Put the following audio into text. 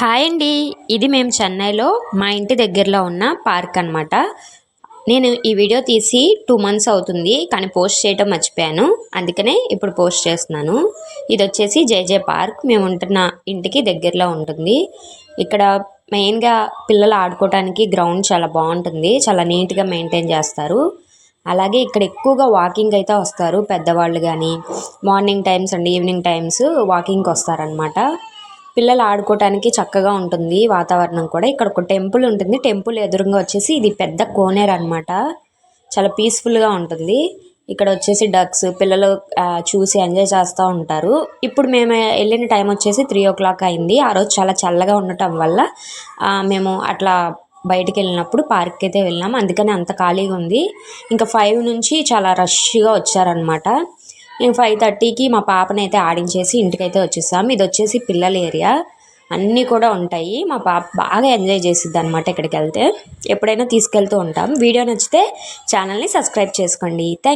Hi అండి. ఇది మేము చెన్నైలో మా ఇంటి దగ్గరలో ఉన్న పార్క్ అనమాట. నేను ఈ వీడియో తీసి 2 మంత్స్ అవుతుంది, కానీ పోస్ట్ చేయడం మర్చిపోయాను. అందుకనే ఇప్పుడు పోస్ట్ చేస్తున్నాను. ఇది వచ్చేసి జేజే పార్క్. మేము ఉంటున్న ఇంటికి దగ్గరలో ఉంటుంది. ఇక్కడ మెయిన్గా పిల్లలు ఆడుకోవడానికి గ్రౌండ్ చాలా బాగుంటుంది. చాలా నీట్గా మెయింటైన్ చేస్తారు. అలాగే ఇక్కడ ఎక్కువగా వాకింగ్ అయితే వస్తారు పెద్దవాళ్ళు, కానీ morning times and evening times వాకింగ్కి వస్తారనమాట. పిల్లలు ఆడుకోవటానికి చక్కగా ఉంటుంది వాతావరణం కూడా. ఇక్కడ ఒక టెంపుల్ ఉంటుంది. టెంపుల్ ఎదురుగా వచ్చేసి ఇది పెద్ద కోనేరు అనమాట. చాలా పీస్ఫుల్గా ఉంటుంది. ఇక్కడ వచ్చేసి డక్స్ పిల్లలు చూసి ఎంజాయ్ చేస్తూ ఉంటారు. ఇప్పుడు మేము వెళ్ళిన టైం వచ్చేసి 3 o'clock అయింది. ఆ రోజు చాలా చల్లగా ఉండటం వల్ల మేము అట్లా బయటికి వెళ్ళినప్పుడు పార్క్కి అయితే వెళ్ళాము. అందుకని అంత ఖాళీగా ఉంది. ఇంకా 5 నుంచి చాలా రష్గా వచ్చారనమాట. మేము 5:30కి మా పాపనైతే ఆడించేసి ఇంటికైతే వచ్చేసాము. ఇది వచ్చేసి పిల్లల ఏరియా, అన్నీ కూడా ఉంటాయి. మా పాప బాగా ఎంజాయ్ చేసిద్ది అనమాట. ఇక్కడికి వెళ్తే ఎప్పుడైనా తీసుకెళ్తూ ఉంటాం. వీడియో నచ్చితే ఛానల్ని సబ్స్క్రైబ్ చేసుకోండి. థ్యాంక్